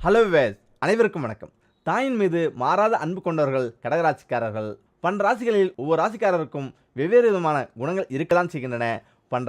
Hello ways, அனைவருக்கும் வணக்கம். தாயின் மீது மாறாத அன்பு கொண்டவர்கள் கடகராசிக்காரர்கள். ராசிகளில் ஒவ்வொரு ராசிக்காரருக்கும் வெவ்வேறு விதமான குணங்கள் இருக்கதான் செய்கின்றன.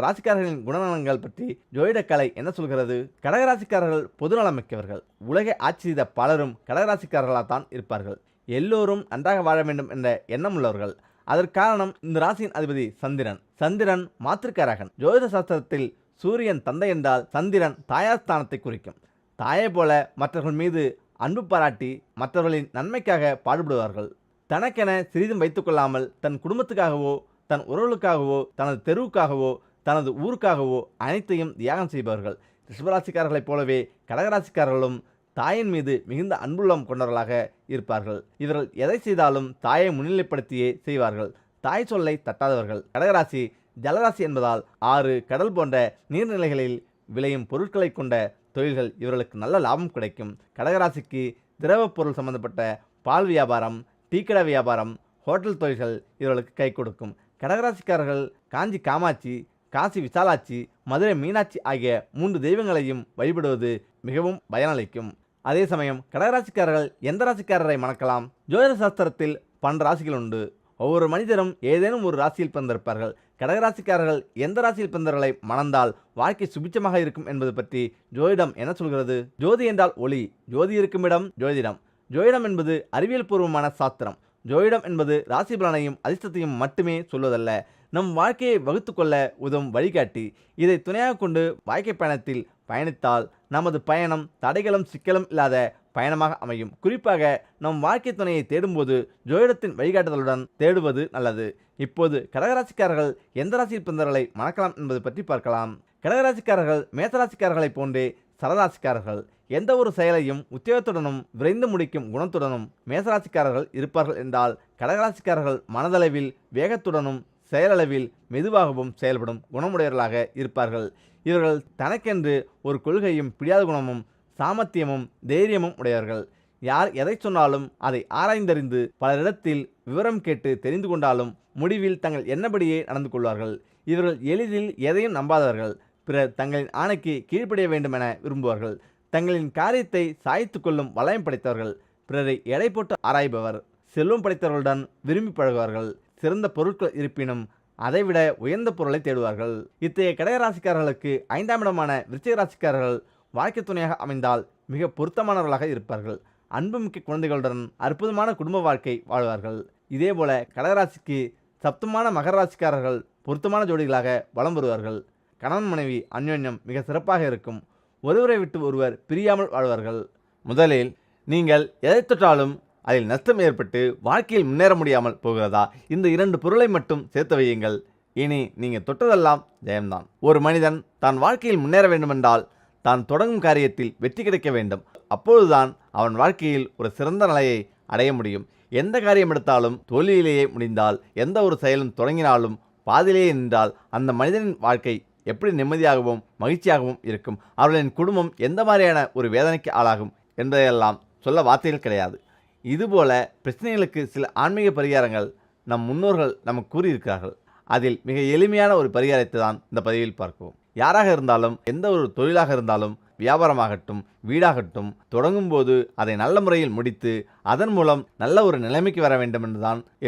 ராசிக்காரர்களின் குணநலன்கள் பற்றி ஜோதிடக்கலை என்ன சொல்கிறது? கடகராசிக்காரர்கள் பொதுநலம் மிக்கவர்கள். உலகை ஆட்சி செய்த பலரும் கடகராசிக்காரர்களாகத்தான் இருப்பார்கள். எல்லோரும் நன்றாக வாழ வேண்டும் என்ற எண்ணம் உள்ளவர்கள். அதற்கு காரணம் இந்த ராசியின் அதிபதி சந்திரன். சந்திரன் மாத்திருக்காரகன். ஜோதிட சாஸ்திரத்தில் சூரியன் தந்தை என்றால் சந்திரன் தாயார் ஸ்தானத்தை குறிக்கும். தாயை போல மற்றவர்கள் மீது அன்பு பாராட்டி மற்றவர்களின் நன்மைக்காக பாடுபடுவார்கள். தனக்கென சிறிதும் வைத்துக்கொள்ளாமல் தன் குடும்பத்துக்காகவோ தன் உறவுகளுக்காகவோ தனது தெருவுக்காகவோ தனது ஊருக்காகவோ அனைத்தையும் தியாகம் செய்பவர்கள். ரிஷபராசிக்காரர்களைப் போலவே கடகராசிக்காரர்களும் தாயின் மீது மிகுந்த அன்புள்ளம் கொண்டவர்களாக இருப்பார்கள். இவர்கள் எதை செய்தாலும் தாயை முன்னிலைப்படுத்தியே செய்வார்கள். தாய் சொல்லை தட்டாதவர்கள். கடகராசி ஜலராசி என்பதால் ஆறு, கடல் போன்ற நீர்நிலைகளில் விளையும் பொருட்களை கொண்ட தொழில்கள் இவர்களுக்கு நல்ல லாபம் கிடைக்கும். கடகராசிக்கு திரவ பொருள் சம்பந்தப்பட்ட பால் வியாபாரம், டீக்கடை வியாபாரம், ஹோட்டல் தொழில்கள் இவர்களுக்கு கை கொடுக்கும். கடகராசிக்காரர்கள் காஞ்சி காமாட்சி, காசி விசாலாட்சி, மதுரை மீனாட்சி ஆகிய 3 தெய்வங்களையும் வழிபடுவது மிகவும் பயனளிக்கும். அதே சமயம் கடகராசிக்காரர்கள் எந்த ராசிக்காரரை மணக்கலாம்? ஜோதிட சாஸ்திரத்தில் 12 ராசிகள் உண்டு. ஒவ்வொரு மனிதரும் ஏதேனும் ஒரு ராசியில் பிறந்திருப்பார்கள். கடகராசிக்காரர்கள் எந்த ராசியில் பிறந்தவர்களை மணந்தால் வாழ்க்கை சுபிச்சமாக இருக்கும் என்பது பற்றி ஜோதிடம் என்ன சொல்கிறது? ஜோதி என்றால் ஒளி, ஜோதி இருக்கும் இடம் ஜோதிடம். ஜோதிடம் என்பது அறிவியல் பூர்வமான சாஸ்திரம். ஜோதிடம் என்பது ராசி பலனையும் அதிர்ஷ்டத்தையும் மட்டுமே சொல்வதல்ல, நம் வாழ்க்கையை வகுத்து கொள்ள உதவும் வழிகாட்டி. இதை துணையாக கொண்டு வாழ்க்கை பயணத்தில் பயணித்தால் நமது பயணம் தடைகளும் சிக்கலும் இல்லாத பயணமாக அமையும். குறிப்பாக நம் வாழ்க்கை துணையை தேடும்போது ஜோதிடத்தின் வழிகாட்டுதலுடன் தேடுவது நல்லது. இப்போது கடகராசிக்காரர்கள் எந்த ராசியில் பிறந்தவர்களை மணக்கலாம் என்பது பற்றி பார்க்கலாம். கடகராசிக்காரர்கள் மேசராசிக்காரர்களைப் போன்றே சரராசிக்காரர்கள். எந்த ஒரு செயலையும் உத்தியோகத்துடனும் விரைந்து முடிக்கும் குணத்துடனும் மேசராசிக்காரர்கள் இருப்பார்கள் என்றால், கடகராசிக்காரர்கள் மனதளவில் வேகத்துடனும் செயலளவில் மெதுவாகவும் செயல்படும் குணமுடையவர்களாக இருப்பார்கள். இவர்கள் தனக்கென்று ஒரு கொள்கையும் பிடியாத குணமும் சாமர்த்தியமும் தைரியமும் உடையவர்கள். யார் எதை சொன்னாலும் அதை ஆராய்ந்தறிந்து பலரிடத்தில் விவரம் கேட்டு தெரிந்து கொண்டாலும் முடிவில் தங்கள் எண்ணப்படியே நடந்து கொள்வார்கள். இவர்கள் எளிதில் எதையும் நம்பாதவர்கள். பிறர் தங்களின் ஆணைக்கு கீழ்ப்படிய வேண்டும் என விரும்புவார்கள். தங்களின் காரியத்தை சாய்த்து கொள்ளும் வளயம் படைத்தவர்கள். பிறரை எடை போட்டு ஆராய்பவர். செல்வம் படைத்தவர்களுடன் விரும்பி பழகுவார்கள். சிறந்த பொருட்கள் இருப்பினும் அதைவிட உயர்ந்த பொருளை தேடுவார்கள். இத்தகைய கடகராசிக்காரர்களுக்கு 5ஆம் இடமான விருச்சிக ராசிக்காரர்கள் வாழ்க்கை துணையாக அமைந்தால் மிக பொருத்தமானவர்களாக இருப்பார்கள். அன்புமிக்க குழந்தைகளுடன் அற்புதமான குடும்ப வாழ்க்கை வாழ்வார்கள். இதேபோல கடகராசிக்கு சப்தமான மகர ராசிக்காரர்கள் பொருத்தமான ஜோடிகளாக வலம் வருவார்கள். கணவன் மனைவி அந்யோன்யம் மிக சிறப்பாக இருக்கும். ஒருவரை விட்டு ஒருவர் பிரியாமல் வாழ்வார்கள். முதலில் நீங்கள் எதை தொட்டாலும் அதில் நஷ்டம் ஏற்பட்டு வாழ்க்கையில் முன்னேற முடியாமல் போகிறதா? இந்த 2 பொருளை மட்டும் சேர்த்து வையுங்கள். இனி நீங்கள் தொட்டதெல்லாம் ஜெயம்தான். ஒரு மனிதன் தான் வாழ்க்கையில் முன்னேற வேண்டுமென்றால் தான் தொடங்கும் காரியத்தில் வெற்றி கிடைக்க வேண்டும். அப்பொழுதுதான் அவன் வாழ்க்கையில் ஒரு சிறந்த நிலையை அடைய முடியும். எந்த காரியம் எடுத்தாலும் தோல்வியிலேயே முடிந்தால், எந்த ஒரு செயலும் தொடங்கினாலும் பாதியிலேயே நின்றால் அந்த மனிதனின் வாழ்க்கை எப்படி நிம்மதியாகவும் மகிழ்ச்சியாகவும் இருக்கும்? அவர்களின் குடும்பம் எந்த மாதிரியான ஒரு வேதனைக்கு ஆளாகும் என்பதையெல்லாம் சொல்ல வார்த்தைகள் கிடையாது. இதுபோல பிரச்சனைகளுக்கு சில ஆன்மீக பரிகாரங்கள் நம் முன்னோர்கள் நமக்கு கூறியிருக்கிறார்கள். அதில் மிக எளிமையான ஒரு பரிகாரத்தை தான் இந்த பதிவில் பார்ப்போம். யாராக இருந்தாலும், எந்த ஒரு தொழிலாக இருந்தாலும், வியாபாரமாகட்டும் வீடாகட்டும், தொடங்கும் போது அதை நல்ல முறையில் முடித்து அதன் மூலம் நல்ல ஒரு நிலைமைக்கு வர வேண்டும்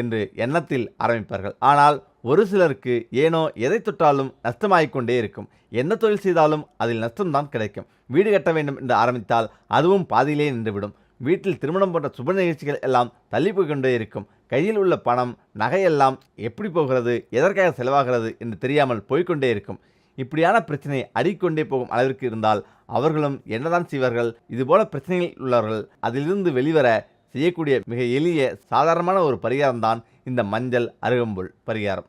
என்று எண்ணத்தில் ஆரம்பிப்பார்கள். ஆனால் ஒரு சிலருக்கு ஏனோ எதை தொட்டாலும் நஷ்டமாகிக்கொண்டே இருக்கும். எந்த தொழில் செய்தாலும் அதில் நஷ்டம்தான் கிடைக்கும். வீடு கட்ட வேண்டும் என்று ஆரம்பித்தால் அதுவும் பாதியிலே நின்றுவிடும். வீட்டில் திருமணம் போன்ற சுப நிகழ்ச்சிகள் எல்லாம் தள்ளி போய்கொண்டே இருக்கும். கையில் உள்ள பணம் நகையெல்லாம் எப்படி போகிறது, எதற்காக செலவாகிறது என்று தெரியாமல் போய்கொண்டே இருக்கும். இப்படியான பிரச்சனை அடிக்கொண்டே போகும் அளவிற்கு இருந்தால் அவர்களும் என்னதான் செய்வார்கள்? இதுபோல பிரச்சனைகள் உள்ளவர்கள் அதிலிருந்து வெளிவர செய்யக்கூடிய மிக எளிய சாதாரணமான ஒரு பரிகாரம்தான் இந்த மஞ்சள் அருகம்புல் பரிகாரம்.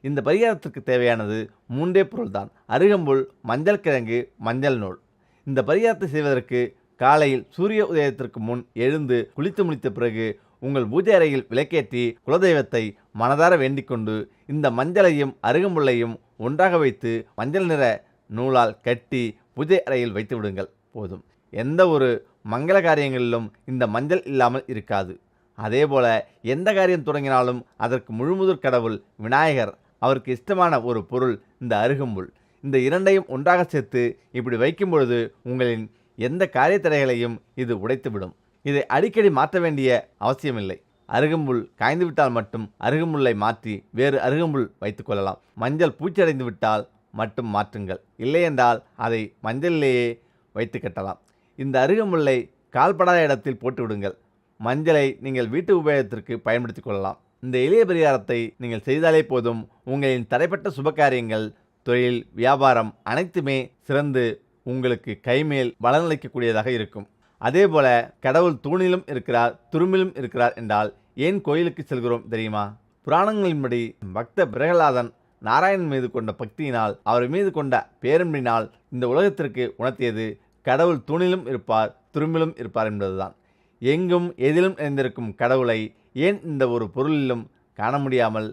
இந்த பரிகாரத்திற்கு தேவையானது 3 பொருள்தான்: அருகம்புல், மஞ்சள் கிழங்கு, மஞ்சள் நூல். இந்த பரிகாரத்தை செய்வதற்கு காலையில் சூரிய உதயத்திற்கு முன் எழுந்து குளித்து முடித்த பிறகு உங்கள் பூஜை அறையில் விளக்கேற்றி குலதெய்வத்தை மனதார வேண்டிக் கொண்டு இந்த மஞ்சளையும் அருகம்புல்லையும் ஒன்றாக வைத்து மஞ்சள் நிற நூலால் கட்டி பூஜை அறையில் வைத்து விடுங்கள். போதும். எந்த ஒரு மங்கள காரியங்களிலும் இந்த மஞ்சள் இல்லாமல் இருக்காது. அதேபோல எந்த காரியம் தொடங்கினாலும் அதற்கு முழுமுதற் கடவுள் விநாயகர். அவருக்கு இஷ்டமான ஒரு பொருள் இந்த அருகம்புல். இந்த இரண்டையும் ஒன்றாக சேர்த்து இப்படி வைக்கும் பொழுது உங்களின் எந்த காரியத்தடைகளையும் இது உடைத்துவிடும். இதை அடிக்கடி மாற்ற வேண்டிய அவசியமில்லை. அருகம்புல் காய்ந்து விட்டால் மட்டும் அருகம்புல்லை மாற்றி வேறு அருகம்புல் வைத்துக் கொள்ளலாம். மஞ்சள் பூச்சடைந்து விட்டால் மட்டும் மாற்றுங்கள். இல்லையென்றால் அதை மஞ்சளிலேயே வைத்து கட்டலாம். இந்த அருகம்புல்லை கால்படாத இடத்தில் போட்டு விடுங்கள். மஞ்சளை நீங்கள் வீட்டு உபயோகத்திற்கு பயன்படுத்திக் கொள்ளலாம். இந்த எளிய பரிகாரத்தை நீங்கள் செய்தாலே போதும், உங்களின் தடைப்பட்ட சுபகாரியங்கள், தொழில், வியாபாரம் அனைத்துமே சிறந்து உங்களுக்கு கைமேல் பலனளிக்கக்கூடியதாக இருக்கும். அதேபோல கடவுள் தூணிலும் இருக்கிறார், துரும்பிலும் இருக்கிறார் என்றால் ஏன் கோயிலுக்கு செல்கிறோம் தெரியுமா? புராணங்களின்படி பக்த பிரகலாதன் நாராயணன் மீது கொண்ட பக்தியினால், அவர் மீது கொண்ட பேரன்பினால் இந்த உலகத்திற்கு உணர்த்தியது கடவுள் தூணிலும் இருப்பார், துரும்பிலும் இருப்பார் என்பதுதான். எங்கும் எதிலும் நிறைந்திருக்கும் கடவுளை ஏன் இந்த ஒரு பொருளிலும் காண முடியாமல்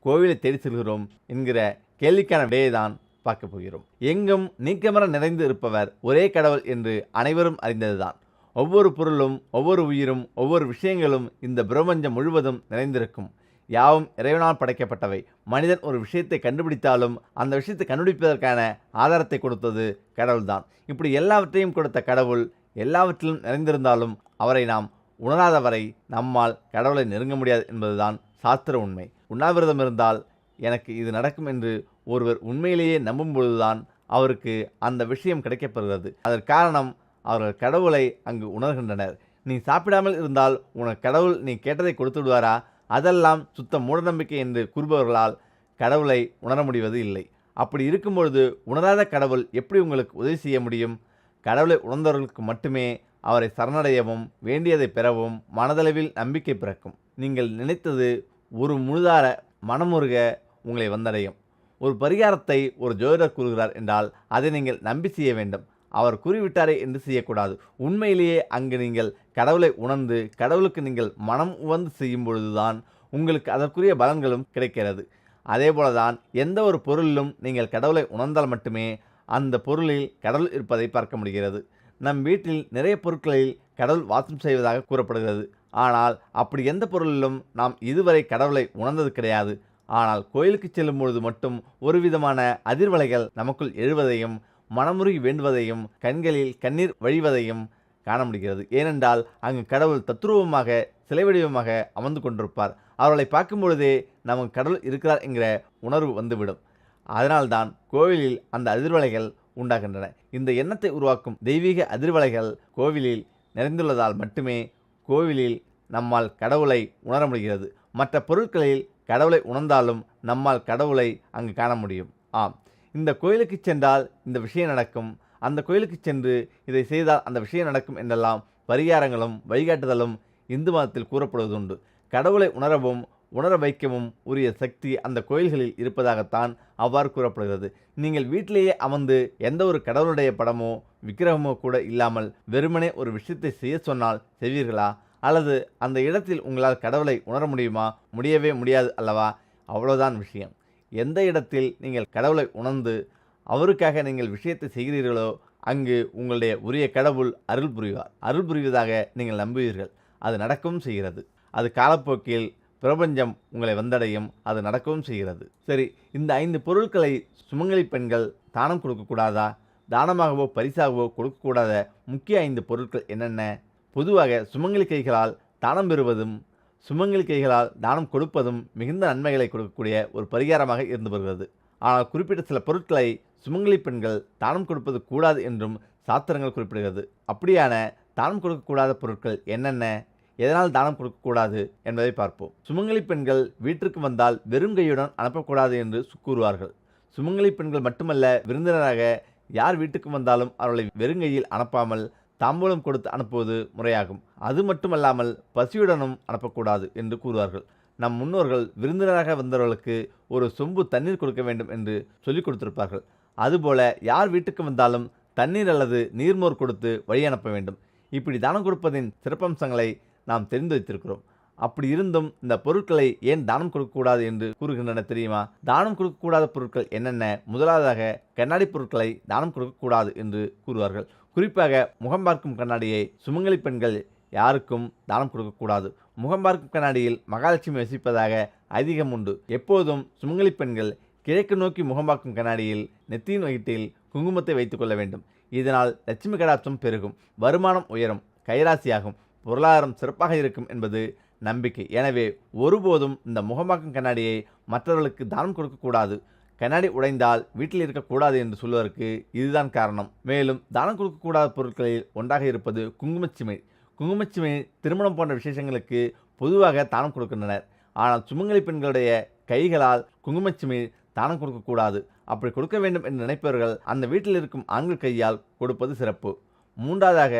கோவிலை தேடி செல்கிறோம் என்கிற கேள்விக்கான விடையை தான் பார்க்க போகிறோம். எங்கும் நீக்கமர நிறைந்து இருப்பவர் ஒரே கடவுள் என்று அனைவரும் அறிந்ததுதான். ஒவ்வொரு பொருளும், ஒவ்வொரு உயிரும், ஒவ்வொரு விஷயங்களும் இந்த பிரபஞ்சம் முழுவதும் நிறைந்திருக்கும். யாவும் இறைவனால் படைக்கப்பட்டவை. மனிதன் ஒரு விஷயத்தை கண்டுபிடித்தாலும் அந்த விஷயத்தை கண்டுபிடிப்பதற்கான ஆதாரத்தை கொடுத்தது கடவுள்தான். இப்படி எல்லாவற்றையும் கொடுத்த கடவுள் எல்லாவற்றிலும் நிறைந்திருந்தாலும் அவரை நாம் உணராதவரை நம்மால் கடவுளை நெருங்க முடியாது என்பதுதான் சாஸ்திர உண்மை. உண்ணாவிரதம் இருந்தால் எனக்கு இது நடக்கும் என்று ஒருவர் உண்மையிலேயே நம்பும் பொழுதுதான் அவருக்கு அந்த விஷயம் கிடைக்கப்பெறுகிறது. அதற்கு காரணம், அவர்கள் கடவுளை அங்கு உணர்கின்றனர். நீ சாப்பிடாமல் இருந்தால் உனக்கு கடவுள் நீ கேட்டதை கொடுத்து விடுவாரா? அதெல்லாம் சுத்த மூடநம்பிக்கை என்று கூறுபவர்களால் கடவுளை உணர முடிவது இல்லை. அப்படி இருக்கும்பொழுது உணராத கடவுள் எப்படி உங்களுக்கு உதவி செய்ய முடியும்? கடவுளை உணர்ந்தவர்களுக்கு மட்டுமே அவரை சரணடையவும் வேண்டியதை பெறவும் மனதளவில் நம்பிக்கை பிறக்கும். நீங்கள் நினைத்தது ஒரு முழுதார மனமுருக உங்களை வந்தடையும். ஒரு பரிகாரத்தை ஒரு ஜோதிடர் கூறுகிறார் என்றால் அதை நீங்கள் நம்பி செய்ய வேண்டும். அவர் கூறிவிட்டாரே என்று செய்யக்கூடாது. உண்மையிலேயே அங்கு நீங்கள் கடவுளை உணர்ந்து கடவுளுக்கு நீங்கள் மனம் உவந்து செய்யும் பொழுதுதான் உங்களுக்கு அதற்குரிய பலன்களும் கிடைக்கிறது. அதேபோலதான் எந்த ஒரு பொருளிலும் நீங்கள் கடவுளை உணர்ந்தால் மட்டுமே அந்த பொருளில் கடவுள் இருப்பதை பார்க்க முடிகிறது. நம் வீட்டில் நிறைய பொருட்களில் கடவுள் வாசம் செய்வதாக கூறப்படுகிறது. ஆனால் அப்படி எந்த பொருளிலும் நாம் இதுவரை கடவுளை உணர்ந்தது கிடையாது. ஆனால் கோயிலுக்கு செல்லும் பொழுது மட்டும் ஒரு விதமான அதிர்வலைகள் நமக்குள் எழுவதையும், மனமுருகி வேண்டுவதையும், கண்களில் கண்ணீர் வழிவதையும் காண முடிகிறது. ஏனென்றால் அங்கு கடவுள் தத்ரூபமாக சிலை வடிவமாக அமர்ந்து கொண்டிருப்பார். அவர்களை பார்க்கும் பொழுதே நமக்கு கடவுள் இருக்கிறார் என்கிற உணர்வு வந்துவிடும். அதனால்தான் கோவிலில் அந்த அதிர்வலைகள் உண்டாகின்றன. இந்த எண்ணத்தை உருவாக்கும் தெய்வீக அதிர்வலைகள் கோவிலில் நிறைந்துள்ளதால் மட்டுமே கோவிலில் நம்மால் கடவுளை உணர முடிகிறது. மற்ற பொருட்களில் கடவுளை உணர்ந்தாலும் நம்மால் கடவுளை அங்கு காண முடியும். ஆம், இந்த கோயிலுக்கு சென்றால் இந்த விஷயம் நடக்கும், அந்த கோயிலுக்கு சென்று இதை செய்தால் அந்த விஷயம் நடக்கும் என்றெல்லாம் பரிகாரங்களும் வழிகாட்டுதலும் இந்து மதத்தில் கூறப்படுவதுண்டு. கடவுளை உணரவும் உணர வைக்கவும் உரிய சக்தி அந்த கோயில்களில் இருப்பதாகத்தான் அவ்வாறு கூறப்படுகிறது. நீங்கள் வீட்டிலேயே அமர்ந்து எந்த ஒரு கடவுளுடைய படமோ விக்கிரகமோ கூட இல்லாமல் வெறுமனே ஒரு விஷயத்தை செய்ய சொன்னால் செய்வீர்களா? அல்லது அந்த இடத்தில் உங்களால் கடவுளை உணர முடியுமா? முடியவே முடியாது அல்லவா? அவ்வளோதான் விஷயம். எந்த இடத்தில் நீங்கள் கடவுளை உணர்ந்து அவருக்காக நீங்கள் விஷயத்தை செய்கிறீர்களோ அங்கு உங்களுடைய உரிய கடவுள் அருள் புரிவார். அருள் புரிவதாக நீங்கள் நம்புவீர்கள். அது நடக்கவும் செய்கிறது. அது காலப்போக்கில் பிரபஞ்சம் உங்களை வந்தடையும். அது நடக்கவும் செய்கிறது. சரி, இந்த 5 பொருட்களை சுமங்கலி பெண்கள் தானம் கொடுக்கக்கூடாதா? தானமாகவோ பரிசாகவோ கொடுக்கக்கூடாத முக்கிய 5 பொருட்கள் என்னென்ன? பொதுவாக சுமங்கலி கைகளால் தானம் பெறுவதும் சுமங்கலி கைகளால் தானம் கொடுப்பதும் மிகுந்த நன்மைகளை கொடுக்கக்கூடிய ஒரு பரிகாரமாக இருந்து வருகிறது. ஆனால் குறிப்பிட்ட சில பொருட்களை சுமங்கலி பெண்கள் தானம் கொடுப்பது கூடாது என்றும் சாஸ்திரங்கள் குறிப்பிடுகிறது. அப்படியான தானம் கொடுக்கக்கூடாத பொருட்கள் என்னென்ன, எதனால் தானம் கொடுக்கக்கூடாது என்பதை பார்ப்போம். சுமங்கலி பெண்கள் வீட்டிற்கு வந்தால் வெறும் கையுடன் அனுப்பக்கூடாது என்று கூறுவார்கள். சுமங்கலி பெண்கள் மட்டுமல்ல, விருந்தினராக யார் வீட்டுக்கு வந்தாலும் அவர்களை வெறுங்கையில் அனுப்பாமல் தாம்பூலம் கொடுத்து அனுப்புவது முறையாகும். அது மட்டுமல்லாமல் பசியுடனும் அனுப்பக்கூடாது என்று கூறுவார்கள். நம் முன்னோர்கள் விருந்தினராக வந்தவர்களுக்கு ஒரு சொம்பு தண்ணீர் கொடுக்க வேண்டும் என்று சொல்லிக் கொடுத்திருப்பார்கள். அதுபோல யார் வீட்டுக்கு வந்தாலும் தண்ணீர் அல்லது நீர்மோர் கொடுத்து வழி அனுப்ப வேண்டும். இப்படி தானம் கொடுப்பதின் சிறப்பம்சங்களை நாம் தெரிந்து வைத்திருக்கிறோம். அப்படி இருந்தும் இந்த பொருட்களை ஏன் தானம் கொடுக்கக்கூடாது என்று கூறுகின்றன தெரியுமா? தானம் கொடுக்கக்கூடாத பொருட்கள் என்னென்ன? முதலாவதாக கண்ணாடி பொருட்களை தானம் கொடுக்கக்கூடாது என்று கூறுவார்கள். குறிப்பாக முகம் பார்க்கும் கண்ணாடியை சுமங்கலி பெண்கள் யாருக்கும் தானம் கொடுக்கக்கூடாது. முகம் பார்க்கும் கண்ணாடியில் மகாலட்சுமி வசிப்பதாக ஐதீகம் உண்டு. எப்போதும் சுமங்கலி பெண்கள் கிழக்கு நோக்கி முகம் பார்க்கும் கண்ணாடியில் நெத்தியின் வயிற்றில் குங்குமத்தை வைத்துக் கொள்ள வேண்டும். இதனால் லட்சுமி கடாட்சம் பெருகும், வருமானம் உயரும், கைராசியாகும், பொருளாதாரம் சிறப்பாக இருக்கும் என்பது நம்பிக்கை. எனவே ஒருபோதும் இந்த முகமாக்கும் கண்ணாடியை மற்றவர்களுக்கு தானம் கொடுக்கக்கூடாது. கண்ணாடி உடைந்தால் வீட்டில் இருக்கக்கூடாது என்று சொல்வதற்கு இதுதான் காரணம். மேலும் தானம் கொடுக்கக்கூடாத பொருட்களில் ஒன்றாக இருப்பது குங்குமச்சிமிழ். குங்குமச்சிமிழ் திருமணம் போன்ற விசேஷங்களுக்கு பொதுவாக தானம் கொடுக்கின்றனர். ஆனால் சுமங்கலி பெண்களுடைய கைகளால் குங்குமச்சிமிழ் தானம் கொடுக்கக்கூடாது. அப்படி கொடுக்க வேண்டும் என்று நினைப்பவர்கள் அந்த வீட்டில் இருக்கும் ஆண்கள் கையால் கொடுப்பது சிறப்பு. மூன்றாவதாக,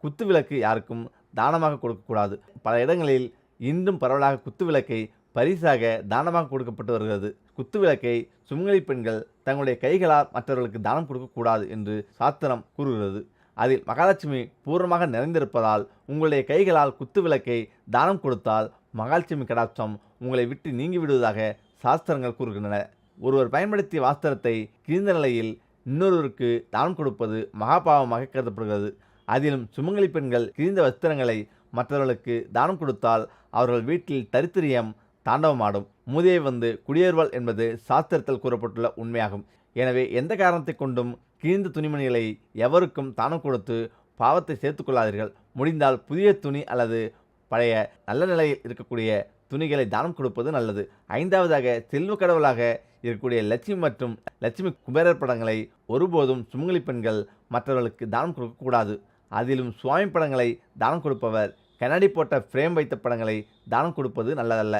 குத்துவிளக்கு யாருக்கும் தானமாக கொடுக்கக்கூடாது. பல இடங்களில் இன்றும் பரவலாக குத்துவிளக்கை பரிசாக தானமாக கொடுக்கப்பட்டு வருகிறது. குத்துவிளக்கை சுமங்கலி பெண்கள் தங்களுடைய கைகளால் மற்றவர்களுக்கு தானம் கொடுக்கக்கூடாது என்று சாஸ்திரம் கூறுகிறது. அதில் மகாலட்சுமி பூர்ணமாக நிறைந்திருப்பதால் உங்களுடைய கைகளால் குத்துவிளக்கை தானம் கொடுத்தால் மகாலட்சுமி கடாட்சம் உங்களை விட்டு நீங்கி விடுவதாக சாஸ்திரங்கள் கூறுகின்றன. ஒருவர் பயன்படுத்திய வஸ்திரத்தை கிழிந்த நிலையில் இன்னொருவருக்கு தானம் கொடுப்பது மகாபாவமாக கருதப்படுகிறது. அதிலும் சுமங்கலி பெண்கள் கிழிந்த வஸ்திரங்களை மற்றவர்களுக்கு தானம் கொடுத்தால் அவர்கள் வீட்டில் தரித்திரியம் தாண்டவமாடும், மூதையை வந்து குடியேறுவாள் என்பது சாஸ்திரத்தில் கூறப்பட்டுள்ள உண்மையாகும். எனவே எந்த காரணத்தை கொண்டும் கிழிந்த துணிமணிகளை எவருக்கும் தானம் கொடுத்து பாவத்தை சேர்த்துக் கொள்ளாதீர்கள். முடிந்தால் புதிய துணி அல்லது பழைய நல்ல நிலையில் இருக்கக்கூடிய துணிகளை தானம் கொடுப்பது நல்லது. ஐந்தாவதாக, செல்வ கடவுளாக இருக்கக்கூடிய லட்சுமி மற்றும் லட்சுமி குபேரர் படங்களை ஒருபோதும் சுமங்கலி பெண்கள் மற்றவர்களுக்கு தானம் கொடுக்கக்கூடாது. அதிலும் சுவாமி படங்களை தானம் கொடுப்பவர் கண்ணாடி போட்ட ஃப்ரேம் வைத்த படங்களை தானம் கொடுப்பது நல்லதல்ல.